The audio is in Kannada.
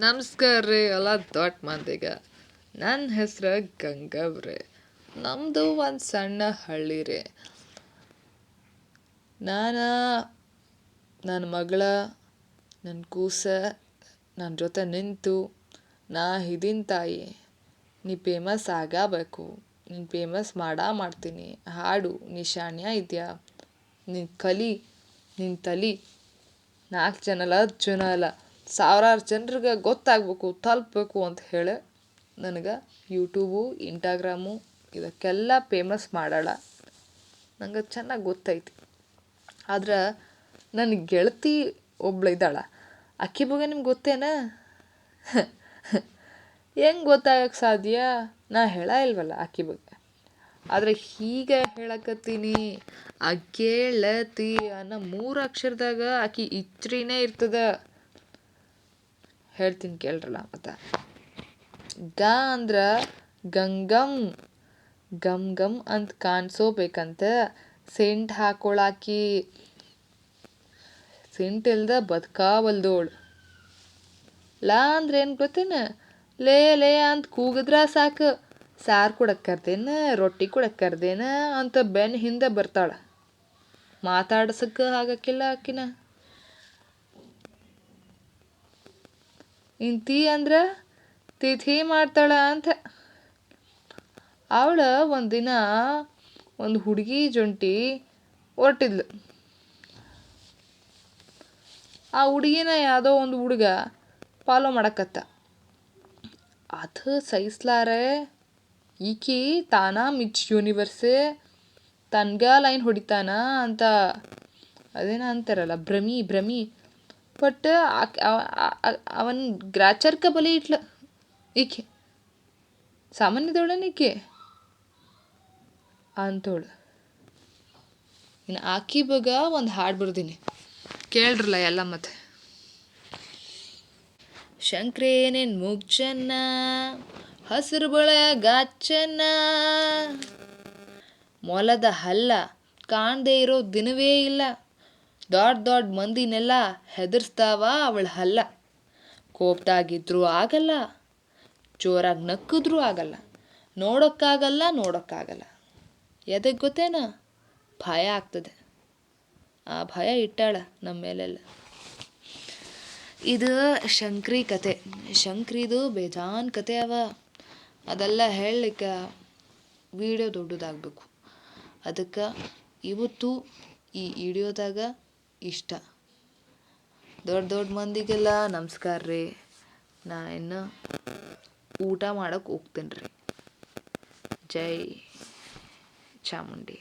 ನಮಸ್ಕಾರ ರೀ ಎಲ್ಲ ದೊಡ್ಡ ಮಂದಿಗೆ. ನನ್ನ ಹೆಸ್ರು ಗಂಗವ್ರೆ. ನಮ್ಮದು ಒಂದು ಸಣ್ಣ ಹಳ್ಳಿ ರೀ. ನಾನು ನನ್ನ ಮಗಳ ನನ್ನ ಕೂಸ ನನ್ನ ಜೊತೆ ನಿಂತು ನಾ ಇದೀನಿ ತಾಯಿ, ನೀ ಫೇಮಸ್ ಆಗಬೇಕು, ನೀನು ಫೇಮಸ್ ಮಾಡ್ತೀನಿ, ಹಾಡು, ನೀ ಶಾಣ್ಯ ಇದೆಯಾ, ನೀನು ಕಲಿ, ನಿನ್ನ ತಲಿ 4 ಜನ ಅಲ್ಲ 10 ಜನ ಅಲ್ಲ ಸಾವಿರಾರು ಜನರಿಗೆ ಗೊತ್ತಾಗಬೇಕು, ತಲುಪಬೇಕು ಅಂತ ಹೇಳಿ ನನಗೆ ಯೂಟ್ಯೂಬು, ಇನ್ಸ್ಟಾಗ್ರಾಮು ಇದಕ್ಕೆಲ್ಲ ಫೇಮಸ್ ಮಾಡಾಳ. ನಂಗೆ ಚೆನ್ನಾಗಿ ಗೊತ್ತೈತಿ. ಆದ್ರೆ ನನ್ನ ಗೆಳತಿ ಒಬ್ಳು ಇದ್ದಾಳೆ, ಆಕಿ ಬಗ್ಗೆ ನಿಮ್ಗೆ ಗೊತ್ತೇನ? ಹೆಂಗೆ ಗೊತ್ತಾಗಕ್ಕೆ ಸಾಧ್ಯ? ನಾ ಇಲ್ವಲ್ಲ ಆಕಿ ಬಗ್ಗೆ. ಆದರೆ ಹೀಗೆ ಹೇಳಕತ್ತೀನಿ, ಆ ಗೆಳತಿ ಅನ್ನೋ 3 ಅಕ್ಷರದಾಗ ಆಕಿ ಇಚ್ರಿನೇ ಇರ್ತದ. ಹೇಳ್ತೀನಿ ಕೇಳ್ರಲ್ಲ. ಮತ್ತೆ ಗ ಅಂದ್ರೆ ಗಂಗಮ್, ಗಮ್ ಗಮ್ ಅಂತ ಕಾಣಿಸೋಬೇಕಂತ ಸೆಂಟ್ ಹಾಕೊಳಾಕಿ. ಸೆಂಟ್ ಇಲ್ದ ಬದುಕಾವಲ್ದೋಳು. ಲಾ ಅಂದ್ರೆ ಏನು ಗೊತ್ತೇನ? ಲೇ ಲೇ ಅಂತ ಕೂಗಿದ್ರ ಸಾಕು, ಸಾರು ಕೊಡಕ್ಕೆ ಕರ್ದೇನ, ರೊಟ್ಟಿ ಕೊಡಕ್ಕೆ ಕರ್ದೇನ ಅಂತ ಬೆನ್ನ ಹಿಂದೆ ಬರ್ತಾಳೆ. ಮಾತಾಡ್ಸಕ್ಕೆ ಆಗಕ್ಕಿಲ್ಲ ಆಕಿನ. ಇಂತಿ ಅಂದ್ರೆ ತಿಥಿ ಮಾಡ್ತಾಳ ಅಂತ. ಅವಳು ಒಂದಿನ ಒಂದು ಹುಡುಗಿ ಜೊಂಟಿ ಹೊರಟಿದ್ಲು. ಆ ಹುಡುಗಿನ ಯಾವುದೋ ಒಂದು ಹುಡುಗ ಫಾಲೋ ಮಾಡಕತ್ತ. ಅದು ಸಹಿಸ್ಲಾರೆ ಈಕಿ ತಾನ ಮಿಚ್ ಯೂನಿವರ್ಸೇ ತನ್ಗ ಲೈನ್ ಹೊಡಿತಾನ ಅಂತ ಅದೇನ ಅಂತಾರಲ್ಲ, ಭ್ರಮಿ ಬಟ್ ಅವನ್ ಗ್ರಾಚಾರ್ಕ ಬಲಿ ಇಟ್ಲ ಈಕೆ. ಸಾಮಾನ್ಯದವಳೇನು ಈಕೆ ಅಂತೋಳು. ಇನ್ನು ಆಕಿ ಬಗ್ಗೆ ಒಂದು ಹಾಡು ಬರ್ದೀನಿ, ಕೇಳ್ರಲ್ಲ ಎಲ್ಲ. ಮತ್ತೆ ಶಂಕ್ರೇನೇನ್ ಮುಗ್ಚನ್ನ, ಹಸಿರು ಬಳೆ ಗಾಚನ್ನ, ಮೊಲದ ಹಲ್ಲ ಕಾಣದೇ ಇರೋ ದಿನವೇ ಇಲ್ಲ, ದೊಡ್ಡ ಮಂದಿನೆಲ್ಲ ಹೆದರ್ಸ್ತಾವ ಅವಳ ಹಲ್ಲ. ಕೋಪದಾಗಿದ್ರೂ ಆಗಲ್ಲ, ಜೋರಾಗಿ ನಕ್ಕಿದ್ರೂ ಆಗಲ್ಲ, ನೋಡೋಕ್ಕಾಗಲ್ಲ. ಎದಕ್ಕೆ ಗೊತ್ತೇನ? ಭಯ ಆಗ್ತದೆ. ಆ ಭಯ ಇಟ್ಟಾಳ ನಮ್ಮ ಮೇಲೆಲ್ಲ. ಇದು ಶಂಕ್ರಿ ಕತೆ. ಶಂಕ್ರಿದು ಬೇಜಾನ್ ಕತೆ ಅವ. ಅದೆಲ್ಲ ಹೇಳಲಿಕ್ಕೆ ವಿಡಿಯೋ ದೊಡ್ಡದಾಗಬೇಕು. ಅದಕ್ಕೆ ಇವತ್ತು ಈ ವಿಡಿಯೋದಾಗ ಇಷ್ಟ. ದೊಡ್ಡ ಮಂದಿಗೆಲ್ಲ ನಮಸ್ಕಾರ ರೀ. ನಾ ಇನ್ನು ಊಟ ಮಾಡಕ್ಕೆ ಹೋಗ್ತೀನಿ ರೀ. ಜೈ ಚಾಮುಂಡಿ.